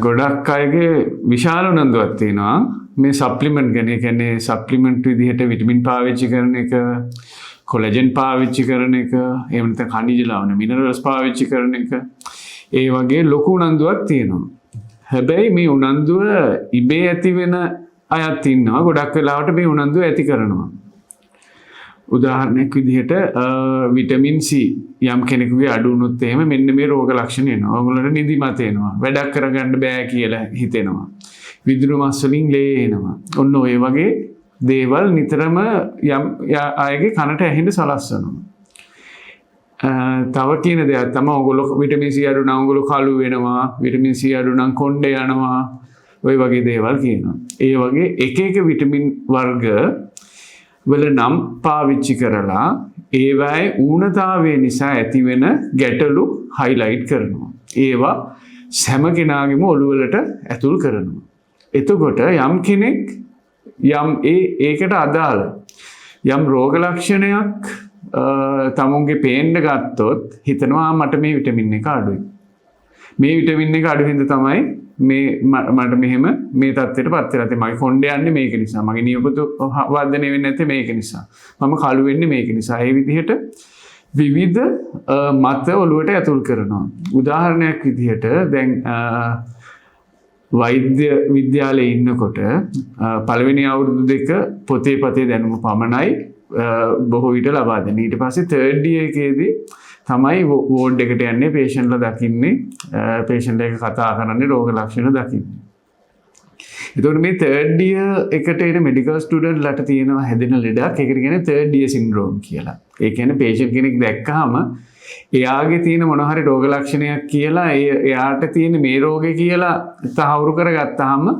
ගොඩක් අයගේ විශාල උනන්දුවක් තියෙනවා මේ සප්ලිමන්ට් ගැන. ඒ කියන්නේ සප්ලිමන්ට් විදිහට විටමින් පාවිච්චි කරන එක, කොලජන් පාවිච්චි කරන එක, එහෙම නැත්නම් ඛනිජ ලවණ මිනරල්ස් පාවිච්චි කරන එක, ඒ වගේ ලොකු උනන්දුවක් තියෙනවා. හැබැයි මේ උනන්දුව ඉබේ ඇති වෙන අයත් ඉන්නවා. ගොඩක් වෙලාවට මේ උනන්දුව ඇති කරනවා. උදාහරණයක් විදිහට විටමින් C යම් කෙනෙකුගේ අඩු වුණොත් එහෙම මෙන්න මේ රෝග ලක්ෂණ එනවා. ඔයගොල්ලන්ට නිදිමත එනවා, වැඩක් කරගන්න බෑ කියලා හිතෙනවා, විදුරු මස් වලින් ලේ එනවා. ඔන්න ඔය වගේ දේවල් නිතරම යම් අයගේ කනට ඇහෙන්න සලස්වනවා. තව කියන දෙයක් තමයි ඔයගොල්ලෝ විටමින් C අඩු නම් ඔයගොල්ලෝ කළු වෙනවා, විටමින් C අඩු නම් කොණ්ඩේ යනවා, ඔය වගේ දේවල් කියනවා. ඒ වගේ එක එක විටමින් වර්ග වල නම් පාවිච්චි කරලා ඒවායේ ඌනතාවය නිසා ඇතිවෙන ගැටලු හයිලයිට් කරනවා. ඒවා හැම කෙනාගේම ඔළුවලට ඇතුල් කරනවා. එතකොට යම් කෙනෙක් යම් ඒකට අදාළ යම් රෝග ලක්ෂණයක් තමුන්ගේ පේන්න ගත්තොත් හිතනවා මට මේ විටමින් එක අඩුයි. මේ විටමින් එක අඩු හින්දා තමයි මට මෙහෙම මේ තත්ත්වයට පත් වෙලා තියෙන්නේ. මගේ කොණ්ඩේ යන්නේ මේක නිසා. මගේ නියපොතු වර්ධනය වෙන්නේ නැත්තේ මේක නිසා. මම කළු වෙන්නේ මේක නිසා. ඒ විදිහට විවිධ මත ඔළුවට ඇතුල් කරනවා. උදාහරණයක් විදිහට දැන් වෛද්‍ය විද්‍යාලයේ ඉන්නකොට පළවෙනි අවුරුදු දෙක පොතේ දැනුම පමණයි බොහෝ විට ලබා දෙන්නේ. ඊට පස්සේ 3rd year එකේදී තමයි වෝඩ් එකට යන්නේ, පේෂන්ට්ලා දකින්නේ, පේෂන්ට් එක කතා කරන්නේ, රෝග ලක්ෂණ දකින්නේ. එතකොට මේ 3rd year එකට එන මෙඩිකල් ස්ටුඩන්ට්ලාට තියෙනවා හැදෙන ලෙඩක්. ඒකට කියන්නේ 3rd year syndrome කියලා. ඒ කියන්නේ පේෂන්ට් කෙනෙක් දැක්කහම එයාගේ තියෙන මොන හරි රෝග ලක්ෂණයක් කියලා එයාට තියෙන මේ රෝගේ කියලා තහවුරු කරගත්තාම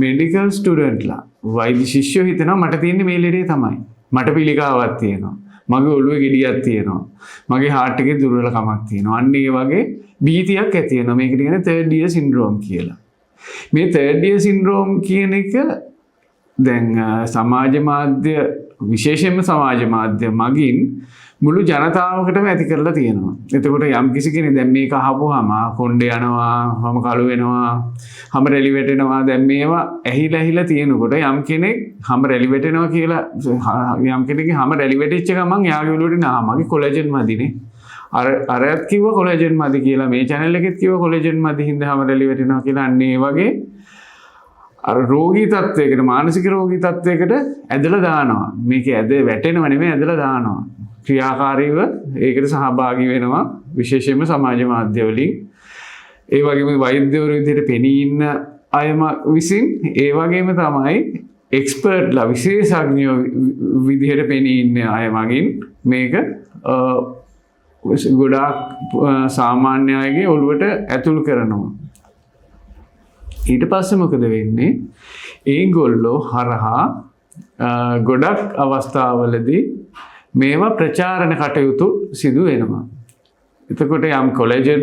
මෙඩිකල් ස්ටුඩන්ට්ලා වෛද්‍ය ශිෂ්‍යයෝ හිතනවා මට තියෙන්නේ මේ ලෙඩේ තමයි. මට පිළිකාවක් තියෙනවා. මගේ ඔළුවේ ගෙඩියක් තියෙනවා. මගේ හાર્ට් එකේ දුර්වලකමක් තියෙනවා. අන්න ඒ වගේ භීතියක් ඇති වෙනවා. මේකට කියන්නේ 3rd year syndrome කියලා. මේ 3rd year syndrome කියන එක දැන් සමාජ මාධ්‍ය, විශේෂයෙන්ම සමාජ මාධ්‍ය මගින් මුළු ජනතාවකටම ඇති කරලා තියෙනවා. එතකොට යම් කිසි කෙනෙක් දැන් මේක අහපුවාම කොණ්ඩේ යනවා, වම කළු වෙනවා, හැම රැලි වැටෙනවා, දැන් මේවා ඇහිලා තියෙනකොට යම් කෙනෙක් හැම රැලි වැටෙනවා කියලා යම් කෙනෙක්ගේ හැම රැලි වැටිච්ච ගමන් යාගේ ඔළුවට නා මගේ කොලජන් මදිනේ. අරයත් කිව්ව කොලජන් මදි කියලා, මේ channel එකෙත් කිව්ව කොලජන් මදි හින්දා හැම රැලි වැටෙනවා කියලා. අන්න ඒ වගේ අර රෝගී තත්වයකට, මානසික රෝගී තත්වයකට ඇදලා දානවා. මේක වැටෙනව නෙමෙයි, ඇදලා දානවා. ක්‍රියාකාරීව ඒකට සහභාගී වෙනවා, විශේෂයෙන්ම සමාජ මාධ්‍ය වලින්. ඒ වගේම වෛද්‍යවරු විදිහට පෙනී ඉන්න අයම විසින් ඒ වගේම තමයි එක්ස්පර්ට්ලා, විශේෂඥයෝ විදිහට පෙනී ඉන්න අය මගින් මේක ගොඩාක් සාමාන්‍ය අයගේ ඔළුවට ඇතුල් කරනවා. ඊට පස්සේ මොකද වෙන්නේ? ඒගොල්ලෝ හරහා ගොඩක් අවස්ථාවලදී මේවා ප්‍රචාරණ කටයුතු සිදු වෙනවා. එතකොට යම් කොලජන්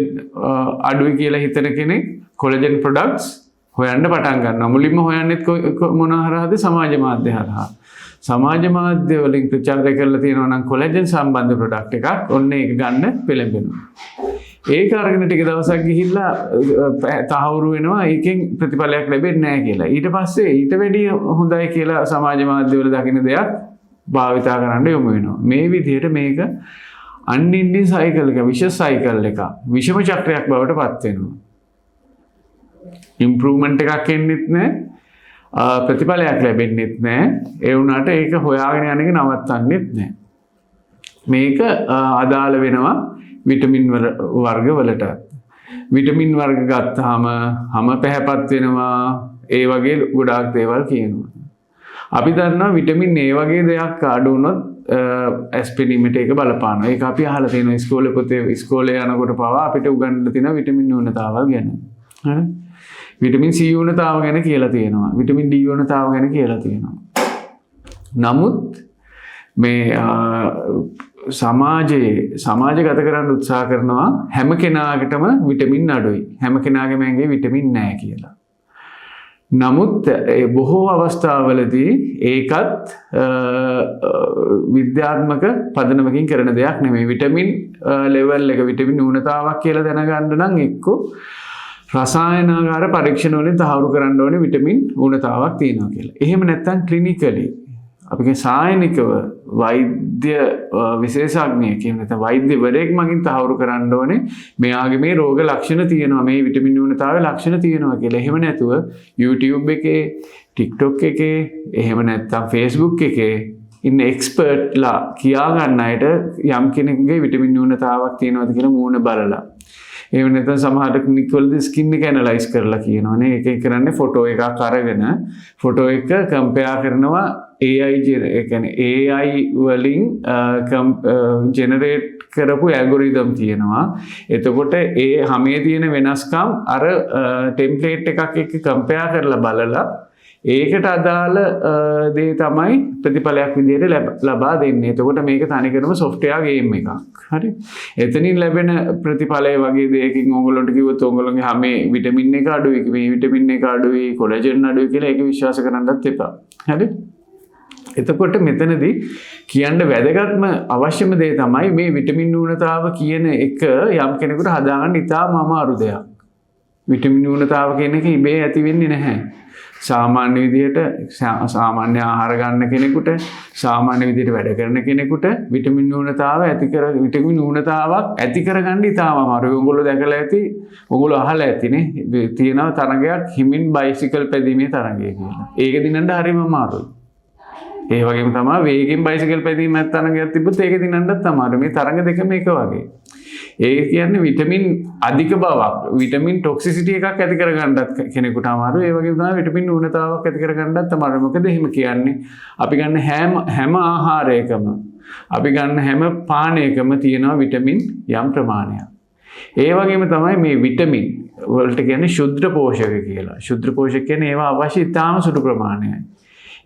අඩුයි කියලා හිතන කෙනෙක් කොලජන් ප්‍රොඩක්ට්ස් හොයන්න පටන් ගන්නවා. මුලින්ම හොයන්නේත් මොන හරහාද? සමාජ මාධ්‍ය හරහා. සමාජ මාධ්‍ය වලින් ප්‍රචාරය කරලා තියෙනවා නම් කොලජන් සම්බන්ධ ප්‍රොඩක්ට් එකක්, ඔන්න ඒක ගන්න පෙළඹෙනවා. ඒක අරගෙන ටික දවසක් ගිහිල්ලා තහවුරු වෙනවා ඒකෙන් ප්‍රතිඵලයක් ලැබෙන්නේ නැහැ කියලා. ඊට පස්සේ ඊට වැඩිය හොඳයි කියලා සමාජ මාධ්‍ය වල දකින්න දෙයක් භාවිතා කරන්න යොමු වෙනවා. මේ විදිහට මේක අන්නින්ඩින් සයිකල් එක, විෂස් සයිකල් එක, විෂම චක්‍රයක් බවට පත් වෙනවා. ඉම්ප්‍රූව්මන්ට් එකක් එන්නෙත් නැහැ, ප්‍රතිඵලයක් ලැබෙන්නෙත් නැහැ. ඒ වුණාට ඒක හොයාගෙන යන එක නවත්තන්නෙත් නැහැ. මේක අදාළ වෙනවා විටමින් වර්ග වලට. විටමින් වර්ග ගත්තාම හැම පැහැපත් වෙනවා, ඒ වගේ ගොඩාක් දේවල් කියනවා. අපි දන්නවා විටමින් A වගේ දෙයක් අඩු වුණොත් ඇස් පෙනීමට ඒක බලපානවා. ඒක අපි අහලා තියෙනවා ඉස්කෝලේ පොතේ, ඉස්කෝලේ යනකොට පවා අපිට උගන්වලා තියෙනවා විටමින් ඌනතාවල් ගැන. හරි? විටමින් C ඌනතාව ගැන කියලා තියෙනවා. විටමින් D ඌනතාව ගැන කියලා තියෙනවා. නමුත් මේ සමාජගත කරන්න උත්සාහ කරනවා හැම කෙනාටම විටමින් අඩුයි, හැම කෙනාගේම ඇඟේ විටමින් නැහැ කියලා. නමුත් බොහෝ අවස්ථාවලදී ඒකත් විද්‍යාත්මක පදනමකින් කරන දෙයක් නෙමෙයි. විටමින් ලෙවල් එක, විටමින් ඌනතාවක් කියලා දැනගන්න නම් එක්ක රසායනාගාර පරීක්ෂණ වලින් තහවුරු කරන්න ඕනේ විටමින් ගුණතාවක් තියෙනවා කියලා. එහෙම නැත්නම් ක්ලිනිකලි අපගේ සායනිකව වෛද්‍ය විශේෂඥයෙක් එහෙම නැත්නම් වෛද්‍යවරයෙක් මගින් තහවුරු කරන්න ඕනේ මෙයාගේ මේ රෝග ලක්ෂණ තියෙනවා මේ විටමින් න්‍යූනතාවයේ ලක්ෂණ තියෙනවා කියලා. එහෙම නැතුව YouTube එකේ TikTok එකේ එහෙම නැත්නම් Facebook එකේ ඉන්න එක්ස්පර්ට්ලා කියා ගන්න අයට යම් කෙනෙකුගේ විටමින් න්‍යූනතාවක් තියෙනවද කියලා මූණ බලලා එහෙම නැත්නම් සමහර ක්ලිනික් වලදී ස්කින් එක ඇනලයිස් කරලා කියනවානේ. ඒක කරන්නේ ෆොටෝ එකක් අරගෙන ෆොටෝ එක කම්පෙයාර් කරනවා AI ඒ කියන්නේ AI වලින් ජෙනරේට් කරපු ඇල්ගොරිතම් තියෙනවා. එතකොට ඒ හැමේ තියෙන වෙනස්කම් අර ටෙම්ප්ලේට් එකක් එක්ක කම්පෙයාර් කරලා බලලා ඒකට අදාළ දේ තමයි ප්‍රතිඵලයක් විදිහට ලබා දෙන්නේ. එතකොට මේක තනිකරම software game එකක්. හරි. එතනින් ලැබෙන ප්‍රතිඵලය වගේ දෙයකින් ඕගොල්ලන්ට කිව්වොත් ඕගොල්ලන්ගේ හැමේ විටමින් එක අඩුයි, මේ විටමින් එක අඩුයි, කොලජන් අඩුයි කියලා ඒක විශ්වාස කරන්නත් එපා. හරි. එතකොට මෙතනදී කියන්න වැදගත්ම අවශ්‍යම දේ තමයි මේ විටමින් න්‍යූනතාව කියන එක යම් කෙනෙකුට හදාගන්න ඉතාම අමාරු දෙයක්. විටමින් න්‍යූනතාව කියන එක ඉබේ ඇති වෙන්නේ නැහැ. සාමාන්‍ය විදිහට සාමාන්‍ය ආහාර ගන්න කෙනෙකුට සාමාන්‍ය විදිහට වැඩ කරන කෙනෙකුට විටමින් න්‍යූනතාවක් ඇති කරගන්න ඉතාම අමාරුයි. ඔයගොල්ලෝ දැකලා ඇති, ඔයගොල්ලෝ අහලා ඇතිනේ. තියෙනවා තරගයක් හිමින් බයිසිකල් පැදීමේ තරගය කියලා. ඒක දිනන්න හරිම අමාරුයි. ඒ වගේම තමයි වේගෙන් බයිසිකල් පැදීමක් තරගයක් තිබ්බොත් ඒක දිනන්නත් අමාරුයි. මේ තරග දෙකම එක වගේ. ඒ කියන්නේ විටමින් අධික බවක් විටමින් ටොක්සිසිටි එකක් ඇති කරගන්නත් කෙනෙකුට අමාරුයි. ඒ වගේම තමයි විටමින් න්‍යූනතාවක් ඇති කරගන්නත් අමාරුයි. මොකද එහෙම කියන්නේ අපි ගන්න හැම ආහාරයකම අපි ගන්න හැම පානයකම තියෙනවා විටමින් යම් ප්‍රමාණයක්. ඒ වගේම තමයි මේ විටමින් වලට කියන්නේ ශුද්ධ පෝෂක කියලා. ශුද්ධ පෝෂක කියන්නේ ඒවා අවශ්‍ය ඉතාම සුළු ප්‍රමාණයයි.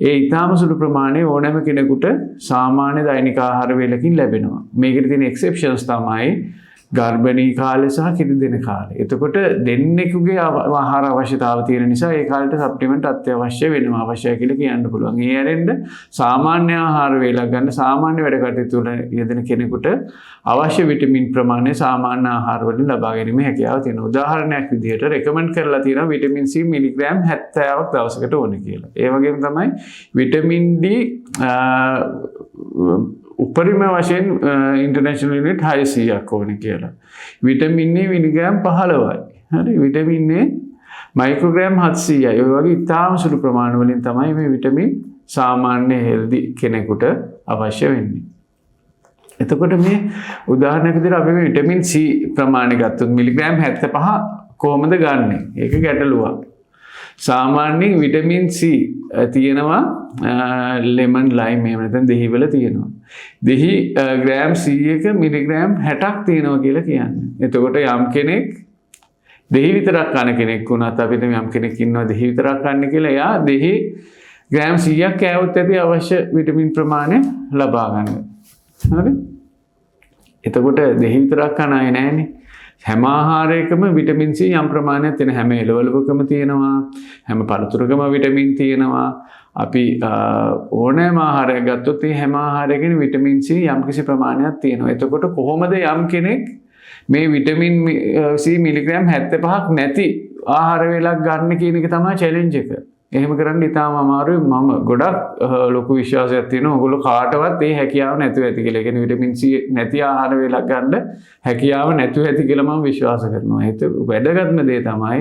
ඒ ඉතාම සුළු ප්‍රමාණය ඕනෑම කෙනෙකුට සාමාන්‍ය දෛනික ආහාර වේලකින් ලැබෙනවා. මේකට තියෙන එක්සෙප්ෂන්ස් තමයි ගර්භණී කාලය සහ කිරි දෙන කාලය. එතකොට දෙන්නෙකුගේ ආහාර අවශ්‍යතාව තියෙන නිසා ඒ කාලේට සප්ලිමන්ට් අත්‍යවශ්‍ය වෙනවා. අවශ්‍යයි කියලා කියන්න පුළුවන්. ඒ ඇරෙන්න සාමාන්‍ය ආහාර වේලක් ගන්න සාමාන්‍ය වැඩ කටයුතු වල යෙදෙන කෙනෙකුට අවශ්‍ය විටමින් ප්‍රමාණය සාමාන්‍ය ආහාර වලින් ලබා ගැනීම හැකියාව තියෙනවා. උදාහරණයක් විදිහට රෙකමන්ඩ් කරලා තියෙනවා විටමින් C මිලිග්‍රෑම් 70ක් දවසකට ඕනේ කියලා. ඒ වගේම තමයි විටමින් D උපරිම වශයෙන් ඉන්ටර්නැෂනල් යුනිට් 600ක් ඕනේ කියලා. විටමින් E මිලිග්‍රෑම් 15යි. හරි. විටමින් A මයික්‍රෝග්‍රෑම් 700යි. ඔය වගේ ඉතාම සුළු ප්‍රමාණ වලින් තමයි මේ විටමින් සාමාන්‍ය හෙල්දි කෙනෙකුට අවශ්‍ය වෙන්නේ. එතකොට මේ උදාහරණයක් විදිහට අපි මේ විටමින් C ප්‍රමාණය ගත්තොත් මිලිග්‍රෑම් 75 කොහොමද ගන්නෙ? ඒක ගැටලුවක්. සාමාන්‍යයෙන් විටමින් C තියෙනවා ලෙමන් ලයිම් එහෙම නැත්නම් දෙහි වල තියෙනවා. දෙහි ග්‍රෑම් 100ක මිලිග්‍රෑම් 60ක් තියෙනවා කියලා කියන්නේ. එතකොට යම් කෙනෙක් දෙහි විතරක් කන කෙනෙක් වුණත් අපිට යම් කෙනෙක් ඉන්නවා දෙහි විතරක් කන්නේ කියලා එයා දෙහි ග්‍රෑම් 100ක් කෑවොත් ඇති අවශ්‍ය විටමින් ප්‍රමාණය ලබා ගන්න. හරි? එතකොට දෙහි විතරක් කන අය නැහැනේ. හැම ආහාරයකම විටමින් C යම් ප්‍රමාණයක් තියෙන හැම එළවලුකම තියෙනවා හැම පළතුරකම විටමින් තියෙනවා. අපි ඕනෑම ආහාරයක් ගත්තොත් ඒ හැම ආහාරයකින් විටමින් C යම්කිසි ප්‍රමාණයක් තියෙනවා. එතකොට කොහොමද යම් කෙනෙක් මේ විටමින් C මිලිග්‍රෑම් 75ක් නැති ආහාර වේලක් ගන්න කියන එක තමයි චැලෙන්ජ් එක. එහෙම කරන්න ඉතාම අමාරුයි. මම ගොඩක් ලොකු විශ්වාසයක් තියෙනවා ඔයගොල්ලෝ කාටවත් ඒ හැකියාව නැතුව ඇති කියලා. ඒ කියන්නේ විටමින් C නැති ආහාර වේලක් ගන්න හැකියාව නැතුව ඇති කියලා මම විශ්වාස කරනවා. ඒක වැදගත්ම දේ තමයි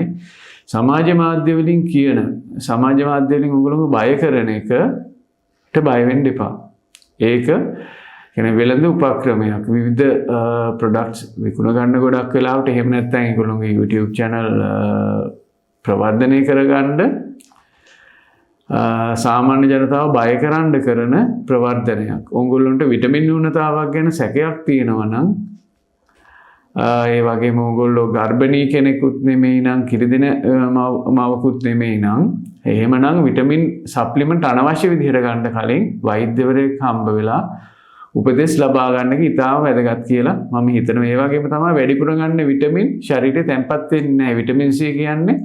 සමාජ මාධ්‍ය වලින් ඔයගොල්ලෝ බය කරන එකට බය වෙන්න එපා. ඒක කියන්නේ වෙළඳ උපක්‍රමයක්. විවිධ ප්‍රොඩක්ට්ස් විකුණ ගන්න ගොඩක් වෙලාවට එහෙම නැත්නම් ඒගොල්ලෝගේ YouTube channel ප්‍රවර්ධනය කරගන්න සාමාන්‍ය ජනතාව බය කරන්න කරන ප්‍රවර්ධනයක්. ඕගොල්ලන්ට විටමින් න්‍යූනතාවක් ගැන සැකයක් තියෙනවා නම් ඒ වගේම ඕගොල්ලෝ ගර්භණී කෙනෙකුත් නෙමෙයි නම් කිරි දෙන මවකුත් නෙමෙයි නම් එහෙමනම් විටමින් සප්ලිමන්ට් අනවශ්‍ය විදිහට ගන්න කලින් වෛද්‍යවරයෙක් හම්බ වෙලා උපදෙස් ලබා ගන්න එක ඉතාම වැදගත් කියලා මම හිතනවා. ඒ වගේම තමයි වැඩිපුර ගන්න විටමින් ශරීරේ තැම්පත් වෙන්නේ නැහැ. විටමින් C කියන්නේ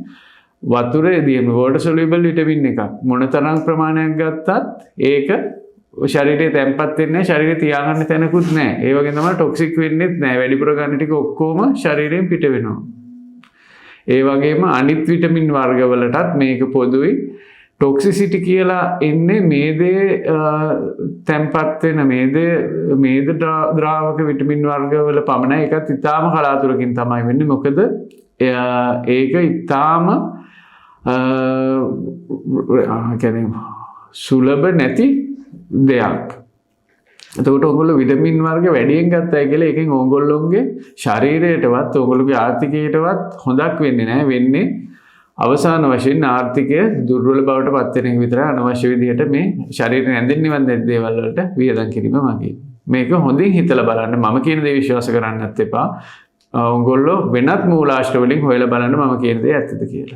වතුරේදී water soluble විටමින් එකක්. මොනතරම් ප්‍රමාණයක් ගත්තත් ඒක ශරීරයේ තැම්පත් වෙන්නේ නැහැ. ශරීරේ තියාගන්න තැනකුත් නැහැ. ඒ වගේම තමයි ටොක්සික් වෙන්නේත් නැහැ. වැඩිපුර ගන්න ටික ඔක්කොම ශරීරයෙන් පිට වෙනවා. ඒ වගේම අනිත් විටමින් වර්ගවලටත් මේක පොදුයි. ටොක්සිසිටි කියලා එන්නේ මේදේ තැන්පත් වෙන මේද ද්‍රාවක විටමින් වර්ගවල පමණයි. ඒකත් ඉතාම කලාතුරකින් තමයි වෙන්නේ. මොකද ඒක ඉතාම සුලභ නැති දෙයක්. එතකොට ඔයගොල්ලෝ විටමින් වර්ග වැඩියෙන් ගත්තයි කියලා එකෙන් ඔයගොල්ලෝගේ ශරීරයටවත් ඔයගොල්ලෝගේ ආර්ථිකයටවත් හොඳක් වෙන්නේ නැහැ. වෙන්නේ අවසාන වශයෙන් ආර්ථිකය දුර්වල බවට පත් වෙන එක විතරයි. අනවශ්‍ය විදිහට මේ ශරීරයෙන් ඇඳෙන්න නිවන් දෙන දේවල් වලට වියදම් කිරීම මගේ. මේක හොඳින් හිතලා බලන්න. මම කියන දේ විශ්වාස කරන්නත් එපා. ඔයගොල්ලෝ වෙනත් මූලාශ්‍ර වලින් හොයලා බලන්න මම කියන දේ ඇත්තද කියලා.